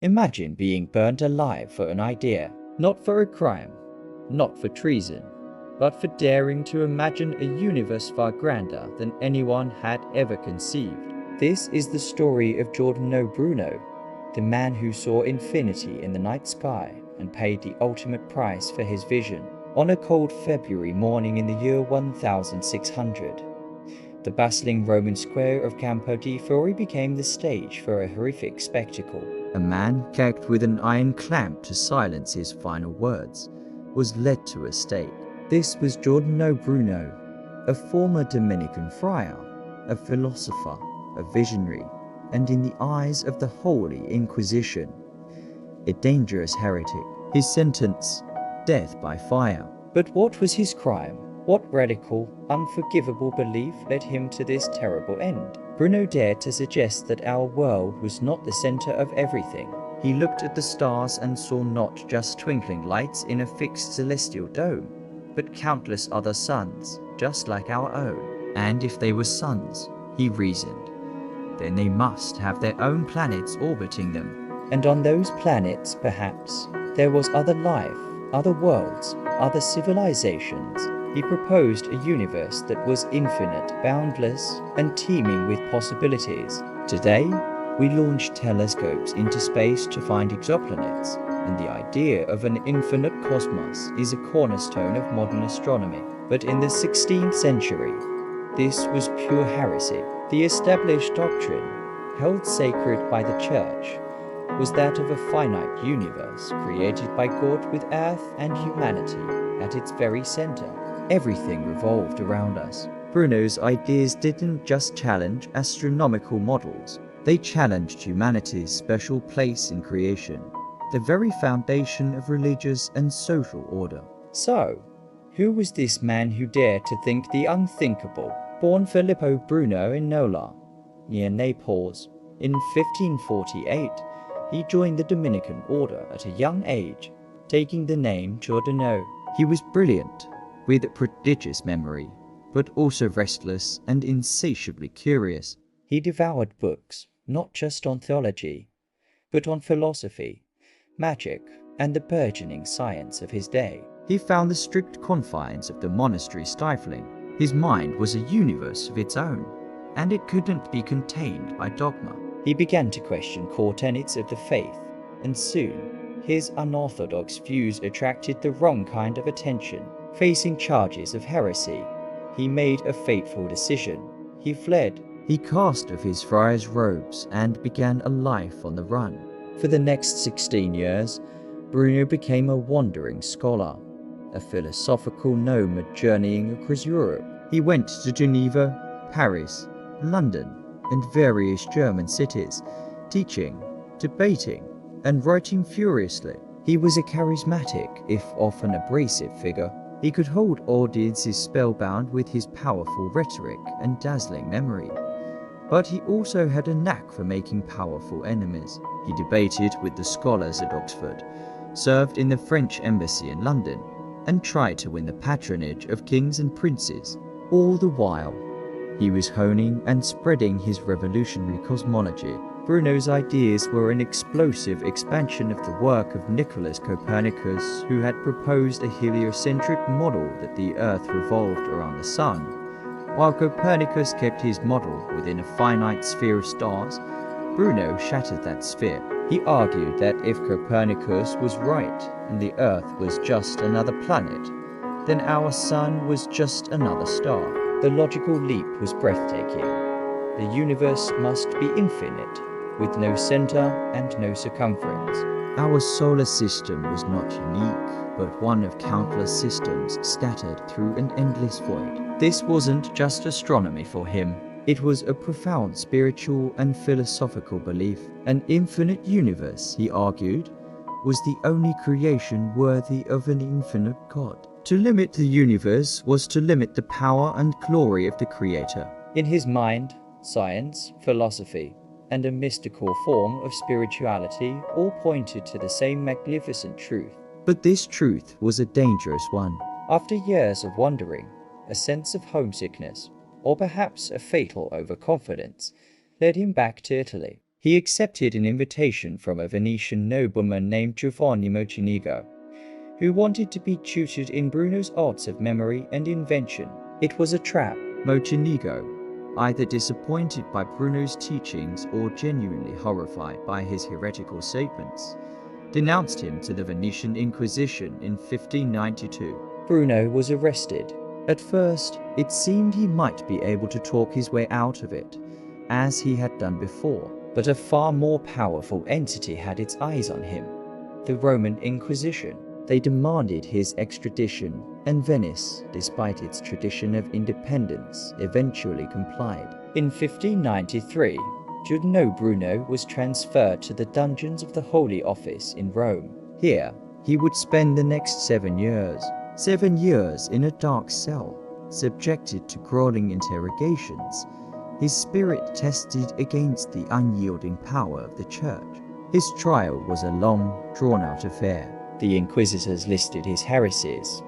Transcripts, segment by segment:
Imagine being burned alive for an idea, not for a crime, not for treason, but for daring to imagine a universe far grander than anyone had ever conceived. This is the story of Giordano Bruno, the man who saw infinity in the night sky and paid the ultimate price for his vision. On a cold February morning in the year 1600, the bustling Roman square of Campo de Fiori became the stage for a horrific spectacle. A man, gagged with an iron clamp to silence his final words, was led to a stake. This was Giordano Bruno, a former Dominican friar, a philosopher, a visionary, and in the eyes of the Holy Inquisition, a dangerous heretic. His sentence, death by fire. But what was his crime? What radical, unforgivable belief led him to this terrible end? Bruno dared to suggest that our world was not the center of everything. He looked at the stars and saw not just twinkling lights in a fixed celestial dome, but countless other suns, just like our own. And if they were suns, he reasoned, then they must have their own planets orbiting them. And on those planets, perhaps, there was other life, other worlds, other civilizations. He proposed a universe that was infinite, boundless, and teeming with possibilities. Today, we launch telescopes into space to find exoplanets, and the idea of an infinite cosmos is a cornerstone of modern astronomy. But in the 16th century, this was pure heresy. The established doctrine, held sacred by the Church, was that of a finite universe created by God with earth and humanity at its very center. Everything revolved around us. Bruno's ideas didn't just challenge astronomical models, they challenged humanity's special place in creation, the very foundation of religious and social order. So, who was this man who dared to think the unthinkable? Born Filippo Bruno in Nola, near Naples, in 1548, he joined the Dominican order at a young age, taking the name Giordano. He was brilliant, with a prodigious memory, but also restless and insatiably curious. He devoured books, not just on theology, but on philosophy, magic, and the burgeoning science of his day. He found the strict confines of the monastery stifling. His mind was a universe of its own, and it couldn't be contained by dogma. He began to question core tenets of the faith, and soon, his unorthodox views attracted the wrong kind of attention. Facing charges of heresy, he made a fateful decision. He fled. He cast off his friar's robes and began a life on the run. For the next 16 years, Bruno became a wandering scholar, a philosophical nomad journeying across Europe. He went to Geneva, Paris, London, and various German cities, teaching, debating, and writing furiously. He was a charismatic, if often abrasive figure. He could hold audiences spellbound with his powerful rhetoric and dazzling memory. But he also had a knack for making powerful enemies. He debated with the scholars at Oxford, served in the French embassy in London, and tried to win the patronage of kings and princes. All the while, he was honing and spreading his revolutionary cosmology. Bruno's ideas were an explosive expansion of the work of Nicholas Copernicus, who had proposed a heliocentric model that the Earth revolved around the Sun. While Copernicus kept his model within a finite sphere of stars, Bruno shattered that sphere. He argued that if Copernicus was right and the Earth was just another planet, then our Sun was just another star. The logical leap was breathtaking. The universe must be infinite, with no center and no circumference. Our solar system was not unique, but one of countless systems scattered through an endless void. This wasn't just astronomy for him. It was a profound spiritual and philosophical belief. An infinite universe, he argued, was the only creation worthy of an infinite God. To limit the universe was to limit the power and glory of the Creator. In his mind, science, philosophy, and a mystical form of spirituality all pointed to the same magnificent truth. But this truth was a dangerous one. After years of wandering, a sense of homesickness, or perhaps a fatal overconfidence, led him back to Italy. He accepted an invitation from a Venetian nobleman named Giovanni Mocenigo, who wanted to be tutored in Bruno's arts of memory and invention. It was a trap. Mocenigo, either disappointed by Bruno's teachings or genuinely horrified by his heretical statements, denounced him to the Venetian Inquisition in 1592. Bruno was arrested. At first, it seemed he might be able to talk his way out of it, as he had done before, but a far more powerful entity had its eyes on him: the Roman Inquisition. They demanded his extradition, and Venice, despite its tradition of independence, eventually complied. In 1593, Giordano Bruno was transferred to the dungeons of the Holy Office in Rome. Here, he would spend the next 7 years. 7 years in a dark cell, subjected to grueling interrogations, his spirit tested against the unyielding power of the church. His trial was a long, drawn-out affair. The inquisitors listed his heresies: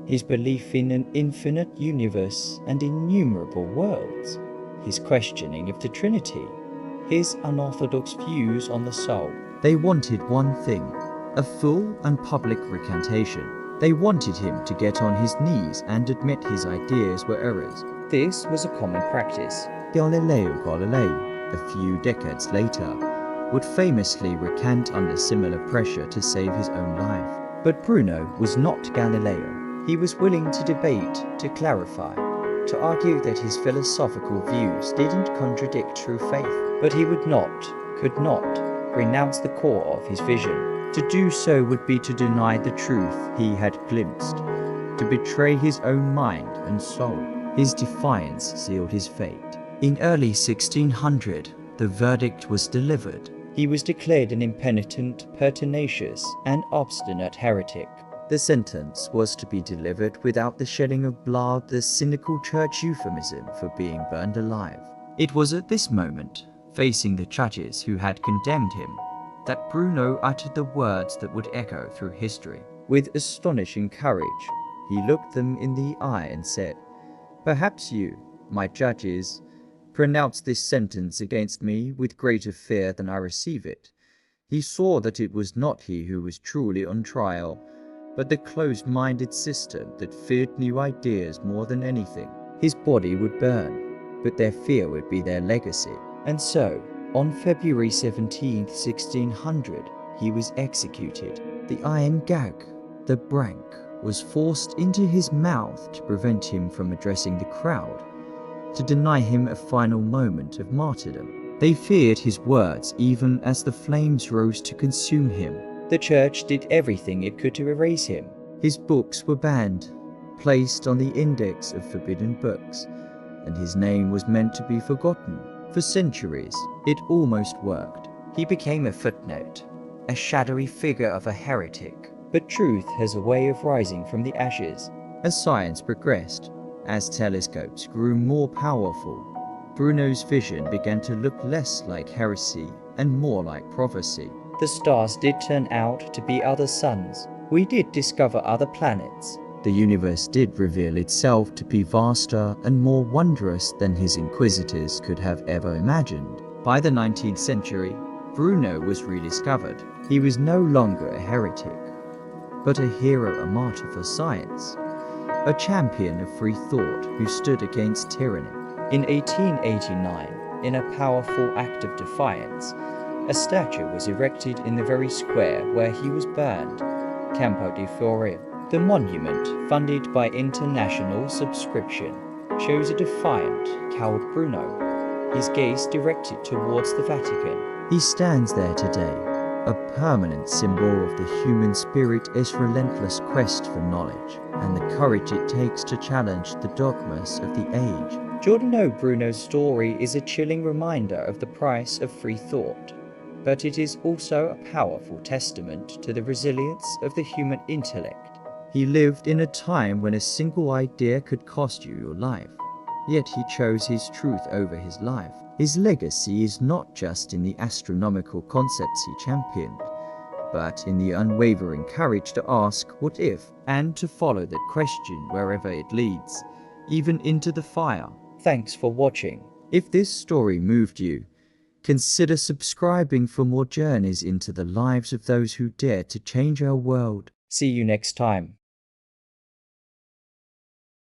his belief in an infinite universe and innumerable worlds, his questioning of the Trinity, his unorthodox views on the soul. They wanted one thing: a full and public recantation. They wanted him to get on his knees and admit his ideas were errors. This was a common practice. Galileo Galilei, a few decades later, would famously recant under similar pressure to save his own life. But Bruno was not Galileo. He was willing to debate, to clarify, to argue that his philosophical views didn't contradict true faith. But he could not, renounce the core of his vision. To do so would be to deny the truth he had glimpsed, to betray his own mind and soul. His defiance sealed his fate. In early 1600, the verdict was delivered. He was declared an impenitent, pertinacious, and obstinate heretic. The sentence was to be delivered without the shedding of blood, the cynical church euphemism for being burned alive. It was at this moment, facing the judges who had condemned him, that Bruno uttered the words that would echo through history. With astonishing courage, he looked them in the eye and said, "Perhaps you, my judges, pronounce this sentence against me with greater fear than I receive it." He saw that it was not he who was truly on trial, but the closed-minded system that feared new ideas more than anything. His body would burn, but their fear would be their legacy. And so, on February 17, 1600, he was executed. The iron gag, the brank, was forced into his mouth to prevent him from addressing the crowd, to deny him a final moment of martyrdom. They feared his words even as the flames rose to consume him. The church did everything it could to erase him. His books were banned, placed on the index of forbidden books, and his name was meant to be forgotten. For centuries, it almost worked. He became a footnote, a shadowy figure of a heretic. But truth has a way of rising from the ashes. As science progressed, as telescopes grew more powerful, Bruno's vision began to look less like heresy and more like prophecy. The stars did turn out to be other suns. We did discover other planets. The universe did reveal itself to be vaster and more wondrous than his inquisitors could have ever imagined. By the 19th century, Bruno was rediscovered. He was no longer a heretic, but a hero, a martyr for science, a champion of free thought who stood against tyranny. In 1889, in a powerful act of defiance, a statue was erected in the very square where he was burned, Campo de Fiori. The monument, funded by international subscription, shows a defiant, cowed Bruno, his gaze directed towards the Vatican. He stands there today, a permanent symbol of the human spirit's relentless quest for knowledge and the courage it takes to challenge the dogmas of the age. Giordano Bruno's story is a chilling reminder of the price of free thought, but it is also a powerful testament to the resilience of the human intellect. He lived in a time when a single idea could cost you your life, yet he chose his truth over his life. His legacy is not just in the astronomical concepts he championed, but in the unwavering courage to ask what if, and to follow that question wherever it leads, even into the fire. Thanks for watching. If this story moved you, Consider subscribing for more journeys into the lives of those who dare to change our world. See you next time.